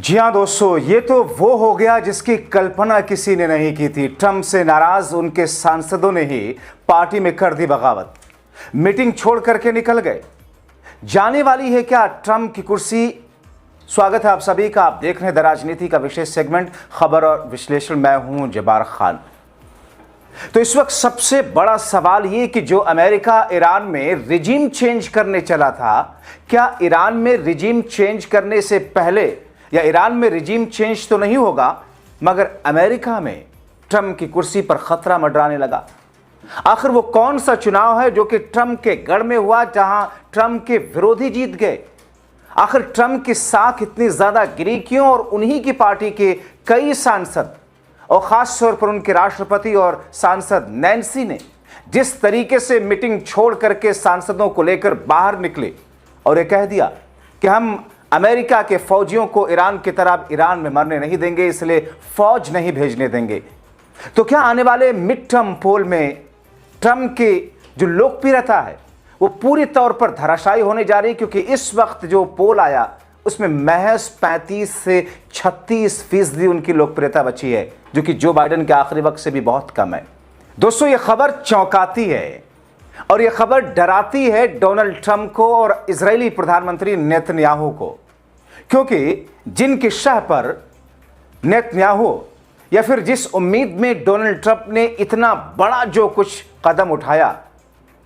जी हाँ दोस्तों, ये तो वो हो गया जिसकी कल्पना किसी ने नहीं की थी। ट्रंप से नाराज उनके सांसदों ने ही पार्टी में कर दी बगावत, मीटिंग छोड़ करके निकल गए। जाने वाली है क्या ट्रंप की कुर्सी? स्वागत है आप सभी का। आप देख रहे हैं द राजनीति का विशेष सेगमेंट खबर और विश्लेषण। मैं हूं जब्बार खान। तो इस वक्त सबसे बड़ा सवाल ये कि जो अमेरिका ईरान में रिजीम चेंज करने चला था, क्या ईरान में रिजीम चेंज करने से पहले या ईरान में रिजीम चेंज तो नहीं होगा, मगर अमेरिका में ट्रंप की कुर्सी पर खतरा मंडराने लगा। आखिर वो कौन सा चुनाव है जो कि ट्रंप के गढ़ में हुआ, जहां ट्रंप के विरोधी जीत गए? आखिर ट्रंप की साख इतनी ज्यादा गिरी क्यों? और उन्हीं की पार्टी के कई सांसद और खास तौर पर उनके राष्ट्रपति और सांसद नैन्सी ने जिस तरीके से मीटिंग छोड़ करके सांसदों को लेकर बाहर निकले और ये कह दिया कि हम अमेरिका के फौजियों को ईरान की तरह ईरान में मरने नहीं देंगे, इसलिए फौज नहीं भेजने देंगे। तो क्या आने वाले मिड टर्म पोल में ट्रंप की जो लोकप्रियता है वो पूरी तौर पर धराशायी होने जा रही है? क्योंकि इस वक्त जो पोल आया उसमें महज 35 से 36% उनकी लोकप्रियता बची है, जो कि जो बाइडेन के आखिरी वक्त से भी बहुत कम है। दोस्तों, यह खबर चौंकाती है और यह खबर डराती है डोनाल्ड ट्रंप को और इजरायली प्रधानमंत्री नेतन्याहू को, क्योंकि जिनकी शह पर नेतन्याहू या फिर जिस उम्मीद में डोनाल्ड ट्रंप ने इतना बड़ा जो कुछ कदम उठाया,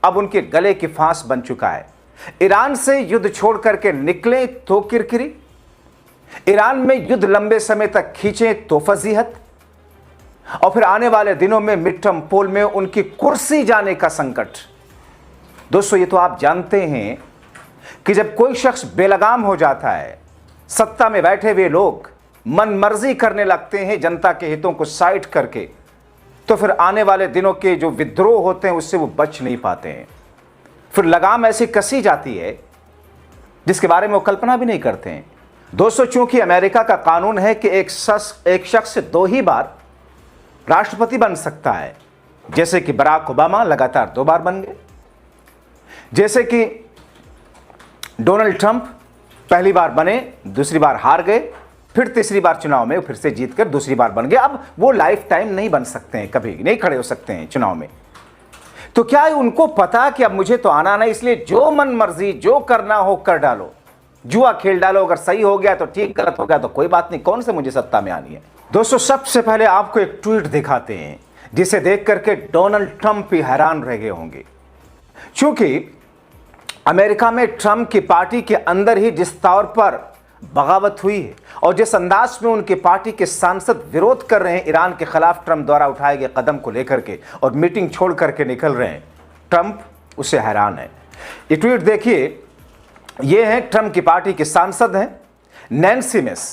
अब उनके गले की फांस बन चुका है। ईरान से युद्ध छोड़ करके निकले तो किरकिरी, ईरान में युद्ध लंबे समय तक खींचे तो फजीहत, और फिर आने वाले दिनों में मिड टर्म पोल में उनकी कुर्सी जाने का संकट। दोस्तों, ये तो आप जानते हैं कि जब कोई शख्स बेलगाम हो जाता है, सत्ता में बैठे हुए लोग मनमर्जी करने लगते हैं जनता के हितों को साइड करके, तो फिर आने वाले दिनों के जो विद्रोह होते हैं उससे वो बच नहीं पाते हैं। फिर लगाम ऐसी कसी जाती है जिसके बारे में वो कल्पना भी नहीं करते हैं। दोस्तों, चूंकि अमेरिका का कानून है कि एक शख्स 2 ही बार राष्ट्रपति बन सकता है, जैसे कि बराक ओबामा लगातार 2 बार बन गए, जैसे कि डोनाल्ड ट्रंप पहली बार बने, दूसरी बार हार गए, फिर तीसरी बार चुनाव में फिर से जीतकर दूसरी बार बन गए। अब वो लाइफ टाइम नहीं बन सकते हैं, कभी नहीं खड़े हो सकते हैं चुनाव में। तो क्या उनको पता कि अब मुझे तो आना नहीं, इसलिए जो मन मर्जी जो करना हो कर डालो, जुआ खेल डालो, अगर सही हो गया तो ठीक, गलत हो गया तो कोई बात नहीं, कौन से मुझे सत्ता में आनी है। दोस्तों, सबसे पहले आपको एक ट्वीट दिखाते हैं जिसे देख करके डोनाल्ड ट्रंप भी हैरान रह गए होंगे, क्योंकि अमेरिका में ट्रंप की पार्टी के अंदर ही जिस तौर पर बगावत हुई है और जिस अंदाज में उनकी पार्टी के सांसद विरोध कर रहे हैं ईरान के खिलाफ ट्रंप द्वारा उठाए गए कदम को लेकर के और मीटिंग छोड़ करके निकल रहे हैं, ट्रंप उससे हैरान है। ये ट्वीट देखिए, ये है ट्रंप की पार्टी के सांसद हैं नैन्सी मिस।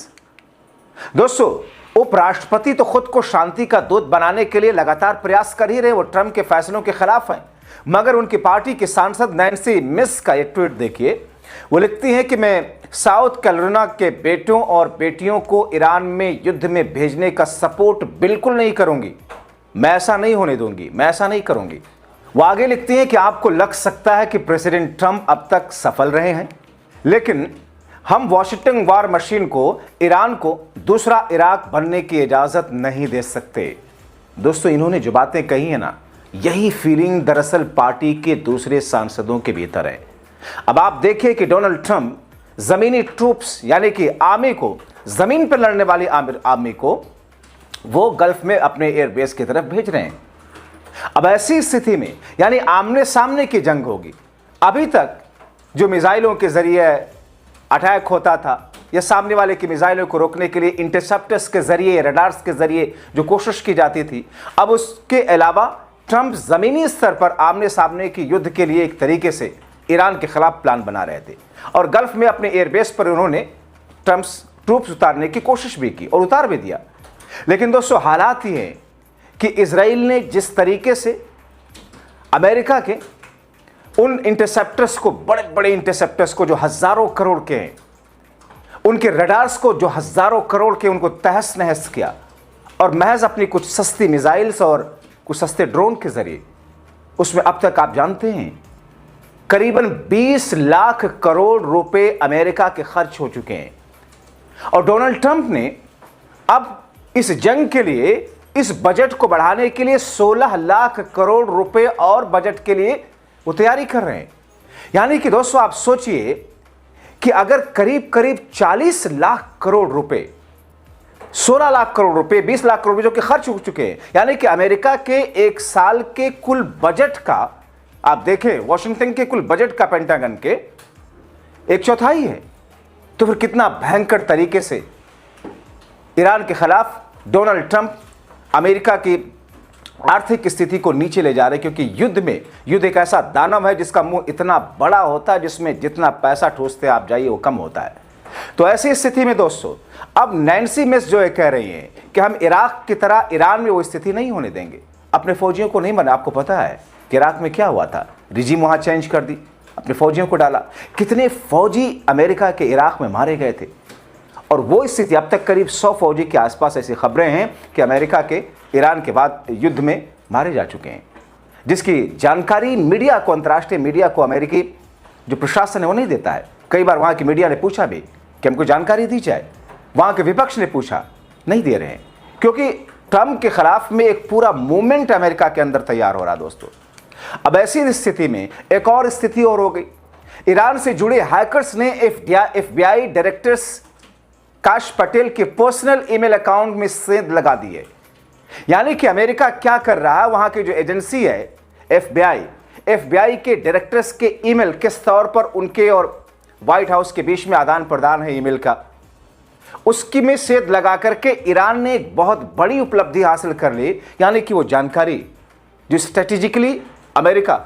दोस्तों, उपराष्ट्रपति तो खुद को शांति का दूत बनाने के लिए लगातार प्रयास कर ही रहे, वो ट्रंप के फैसलों के खिलाफ हैं, मगर उनकी पार्टी के सांसद नैन्सी मिस का एक ट्वीट देखिए। वो लिखती हैं कि मैं साउथ कैरोलिना के बेटों और बेटियों को ईरान में युद्ध में भेजने का सपोर्ट बिल्कुल नहीं करूंगी, मैं ऐसा नहीं होने दूंगी, मैं ऐसा नहीं करूंगी। वो आगे लिखती हैं कि आपको लग सकता है कि प्रेसिडेंट ट्रंप अब तक सफल रहे हैं, लेकिन हम वॉशिंगटन वार मशीन को ईरान को दूसरा इराक बनने की इजाजत नहीं दे सकते। दोस्तों, इन्होंने जो बातें कही है ना, यही फीलिंग दरअसल पार्टी के दूसरे सांसदों के भीतर है। अब आप देखिए कि डोनाल्ड ट्रंप जमीनी ट्रूप्स यानी कि आर्मी को, जमीन पर लड़ने वाली आर्मी को वो गल्फ में अपने एयरबेस की तरफ भेज रहे हैं। अब ऐसी स्थिति में यानी आमने सामने की जंग होगी। अभी तक जो मिसाइलों के जरिए अटैक होता था या सामने वाले की मिसाइलों को रोकने के लिए इंटरसेप्टर्स के जरिए, रडार्स के जरिए जो कोशिश की जाती थी, अब उसके अलावा ट्रंप जमीनी स्तर पर आमने सामने की युद्ध के लिए एक तरीके से ईरान के खिलाफ प्लान बना रहे थे और गल्फ में अपने एयरबेस पर उन्होंने ट्रूप्स उतारने की कोशिश भी की और उतार भी दिया। लेकिन दोस्तों, हालात ये हैं कि इजराइल ने जिस तरीके से अमेरिका के उन इंटरसेप्टर्स को, बड़े बड़े इंटरसेप्टर्स को जो हजारों करोड़ के हैं, उनके रडार्स को जो हजारों करोड़ के, उनको तहस नहस किया और महज अपनी कुछ सस्ती मिसाइल्स और कुछ सस्ते ड्रोन के जरिए, उसमें अब तक आप जानते हैं करीबन 20 लाख करोड़ रुपए अमेरिका के खर्च हो चुके हैं। और डोनाल्ड ट्रंप ने अब इस जंग के लिए, इस बजट को बढ़ाने के लिए 16 लाख करोड़ रुपए और बजट के लिए वो तैयारी कर रहे हैं। यानी कि दोस्तों आप सोचिए कि अगर करीब करीब 40 लाख करोड़ रुपए, 16 लाख करोड़ रुपए, 20 लाख करोड़ रुपए जो कि खर्च हो चुके हैं, यानी कि अमेरिका के एक साल के कुल बजट का, आप देखें वॉशिंगटन के कुल बजट का पेंटागन के 1/4 है। तो फिर कितना भयंकर तरीके से ईरान के खिलाफ डोनाल्ड ट्रंप अमेरिका की आर्थिक स्थिति को नीचे ले जा रहे, क्योंकि युद्ध एक ऐसा दानव है जिसका मुंह इतना बड़ा होता है, जिसमें जितना पैसा ठूसते आप जाइए वो कम होता है। तो ऐसी स्थिति में दोस्तों अब नैन्सी मिस जो है कह रही हैं कि हम इराक की तरह ईरान में वो स्थिति नहीं होने देंगे, अपने फौजियों को नहीं बना। आपको पता है कि इराक में क्या हुआ था, रिजीम वहां चेंज कर दी, अपने फौजियों को डाला, कितने फौजी अमेरिका के इराक में मारे गए थे। और वो स्थिति अब तक करीब 100 फौजी के आसपास ऐसी खबरें हैं कि अमेरिका के ईरान के बाद युद्ध में मारे जा चुके हैं, जिसकी जानकारी मीडिया को, अंतर्राष्ट्रीय मीडिया को अमेरिकी जो प्रशासन है वो नहीं देता है। कई बार वहाँ की मीडिया ने पूछा भी कि हमको जानकारी दी जाए, वहाँ के विपक्ष ने पूछा, नहीं दे रहे हैं, क्योंकि ट्रंप के खिलाफ में एक पूरा मूवमेंट अमेरिका के अंदर तैयार हो रहा दोस्तों। अब ऐसी स्थिति में एक और स्थिति और हो गई, ईरान से जुड़े हैकर्स ने FBI डायरेक्टर्स काश पटेल के पर्सनल ईमेल अकाउंट में सेंध लगा दी है। यानी कि अमेरिका क्या कर रहा है, वहां की जो एजेंसी है FBI के डायरेक्टर्स के ईमेल किस तौर पर उनके और व्हाइट हाउस के बीच में आदान प्रदान है ईमेल का, उसकी में सेंध लगा करके ईरान ने एक बहुत बड़ी उपलब्धि हासिल कर ली। यानी कि वो जानकारी जो स्ट्रेटेजिकली अमेरिका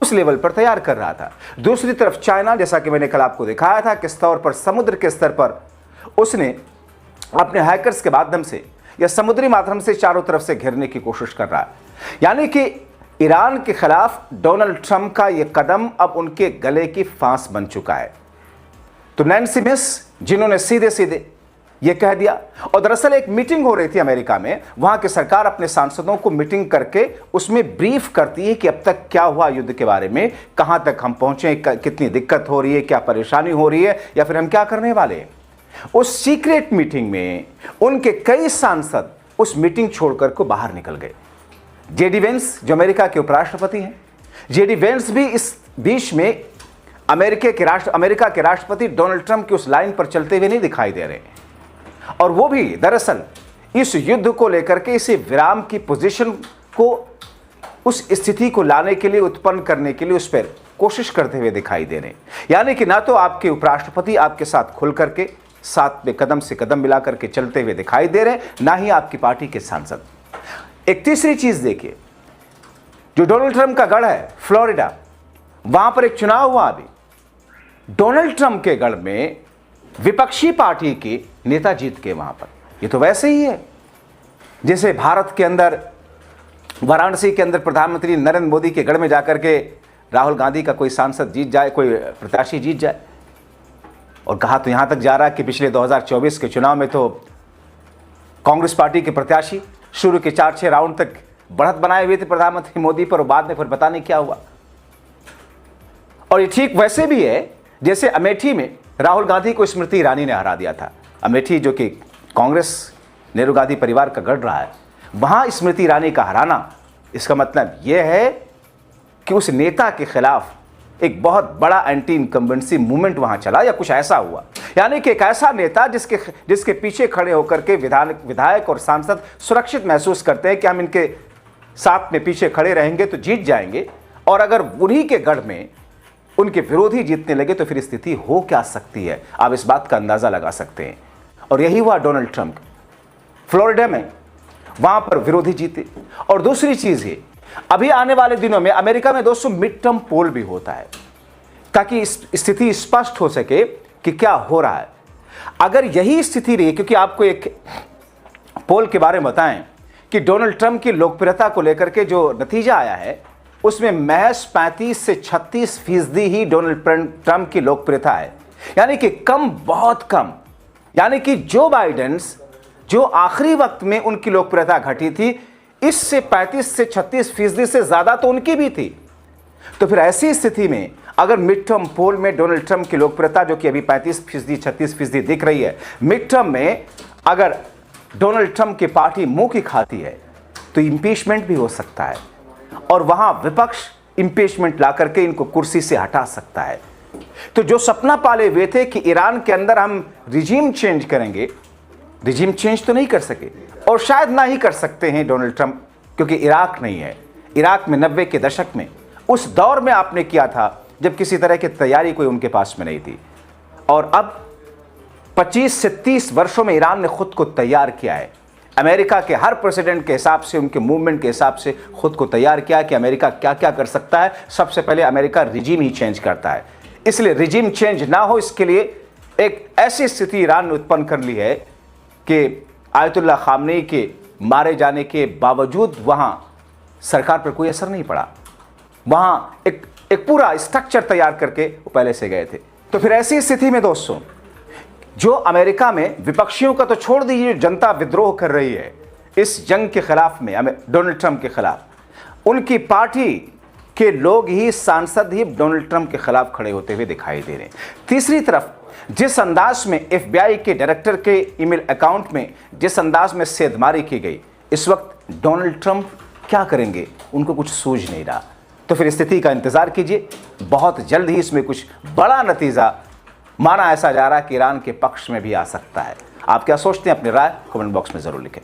उस लेवल पर तैयार कर रहा था। दूसरी तरफ चाइना, जैसा कि मैंने कल आपको दिखाया था, किस तौर पर समुद्र के स्तर पर उसने अपने हैकर्स के माध्यम से या समुद्री माध्यम से चारों तरफ से घेरने की कोशिश कर रहा है। यानी कि ईरान के खिलाफ डोनाल्ड ट्रंप का यह कदम अब उनके गले की फांस बन चुका है। तो नैन्सी मिस जिन्होंने सीधे सीधे यह कह दिया, और दरअसल एक मीटिंग हो रही थी अमेरिका में, वहां की सरकार अपने सांसदों को मीटिंग करके उसमें ब्रीफ करती है कि अब तक क्या हुआ युद्ध के बारे में, कहां तक हम पहुंचे, कितनी दिक्कत हो रही है, क्या परेशानी हो रही है, या फिर हम क्या करने वाले हैं। उस सीक्रेट मीटिंग में उनके कई सांसद उस मीटिंग छोड़कर को बाहर निकल गए। जेडी वेंस जो अमेरिका के उपराष्ट्रपति हैं, जेडी वेंस भी इस बीच में अमेरिका के राष्ट्रपति डोनाल्ड ट्रंप की उस लाइन पर चलते हुए नहीं दिखाई दे रहे, और वो भी दरअसल इस युद्ध को लेकर के, इसे विराम की पोजीशन को, उस स्थिति को लाने के लिए, उत्पन्न करने के लिए उस पर कोशिश करते हुए दिखाई दे रहे। यानी कि ना तो आपके उपराष्ट्रपति आपके साथ खुल करके साथ में कदम से कदम मिला करके चलते हुए दिखाई दे रहे, ना ही आपकी पार्टी के सांसद। एक तीसरी चीज देखिए, जो डोनाल्ड ट्रंप का गढ़ है फ्लोरिडा, वहां पर एक चुनाव हुआ अभी। डोनाल्ड ट्रंप के गढ़ में विपक्षी पार्टी के नेता जीत के वहां पर। ये तो वैसे ही है जैसे भारत के अंदर, वाराणसी के अंदर प्रधानमंत्री नरेंद्र मोदी के गढ़ में जाकर के राहुल गांधी का कोई सांसद जीत जाए, कोई प्रत्याशी जीत जाए। और कहा तो यहां तक जा रहा है कि पिछले 2024 के चुनाव में तो कांग्रेस पार्टी के प्रत्याशी शुरू के 4-6 राउंड तक बढ़त बनाए हुए थे प्रधानमंत्री मोदी पर, और बाद में फिर पता नहीं क्या हुआ। और ये ठीक वैसे भी है जैसे अमेठी में राहुल गांधी को स्मृति ईरानी ने हरा दिया था। अमेठी जो कि कांग्रेस नेहरू गांधी परिवार का गढ़ रहा है, वहां स्मृति ईरानी का हराना, इसका मतलब यह है कि उस नेता के खिलाफ एक बहुत बड़ा एंटी इनकम्बेंसी मूवमेंट वहां चला, या कुछ ऐसा हुआ। यानी कि एक ऐसा नेता जिसके पीछे खड़े होकर के विधायक और सांसद सुरक्षित महसूस करते हैं कि हम इनके साथ में पीछे खड़े रहेंगे तो जीत जाएंगे, और अगर उन्हीं के गढ़ में उनके विरोधी जीतने लगे तो फिर स्थिति हो क्या सकती है, आप इस बात का अंदाजा लगा सकते हैं। और यही हुआ डोनाल्ड ट्रंप फ्लोरिडा में, वहां पर विरोधी जीते। और दूसरी चीज है, अभी आने वाले दिनों में अमेरिका में दोस्तों मिड टर्म पोल भी होता है, ताकि स्थिति स्पष्ट हो सके कि क्या हो रहा है। अगर यही स्थिति रही, क्योंकि आपको एक पोल के बारे में बताएं कि डोनाल्ड ट्रंप की लोकप्रियता को लेकर के जो नतीजा आया है, उसमें महज 35 से 36% ही डोनाल्ड ट्रंप की लोकप्रियता है। यानी कि कम, बहुत कम। यानी कि जो बाइडेन जो आखिरी वक्त में उनकी लोकप्रियता घटी थी, इससे 35 से 36% से ज्यादा तो उनकी भी थी। तो फिर ऐसी स्थिति में अगर मिड टर्म पोल में डोनाल्ड ट्रंप की लोकप्रियता जो कि अभी 35% 36% दिख रही है, मिड टर्म में अगर डोनाल्ड ट्रंप की पार्टी मुंह की खाती है तो इंपीचमेंट भी हो सकता है और वहां विपक्ष इंपीचमेंट ला करके इनको कुर्सी से हटा सकता है। तो जो सपना पाले हुए थे कि ईरान के अंदर हम रिजीम चेंज करेंगे, रिजीम चेंज तो नहीं कर सके और शायद ना ही कर सकते हैं डोनाल्ड ट्रंप, क्योंकि इराक नहीं है। इराक में 90 के दशक में उस दौर में आपने किया था जब किसी तरह की तैयारी कोई उनके पास में नहीं थी, और अब 25 से 30 वर्षों में ईरान ने खुद को तैयार किया है। अमेरिका के हर प्रेसिडेंट के हिसाब से, उनके मूवमेंट के हिसाब से खुद को तैयार किया कि अमेरिका क्या क्या कर सकता है। सबसे पहले अमेरिका रिजीम ही चेंज करता है, इसलिए रिजीम चेंज ना हो इसके लिए एक ऐसी स्थिति ईरान ने उत्पन्न कर ली है कि आयतुल्लाह खामनेई के मारे जाने के बावजूद वहां सरकार पर कोई असर नहीं पड़ा। वहां एक पूरा स्ट्रक्चर तैयार करके वो पहले से गए थे। तो फिर ऐसी स्थिति में दोस्तों, जो अमेरिका में विपक्षियों का तो छोड़ दीजिए, जनता विद्रोह कर रही है इस जंग के खिलाफ में, डोनाल्ड ट्रंप के खिलाफ, उनकी पार्टी के लोग ही, सांसद ही डोनाल्ड ट्रंप के खिलाफ खड़े होते हुए दिखाई दे रहे हैं। तीसरी तरफ जिस अंदाज में FBI के डायरेक्टर के ईमेल अकाउंट में जिस अंदाज में सेधमारी की गई, इस वक्त डोनाल्ड ट्रंप क्या करेंगे उनको कुछ सूझ नहीं रहा। तो फिर स्थिति का इंतजार कीजिए, बहुत जल्द ही इसमें कुछ बड़ा नतीजा माना ऐसा जा रहा है कि ईरान के पक्ष में भी आ सकता है। आप क्या सोचते हैं? अपनी राय कमेंट बॉक्स में जरूर लिखें।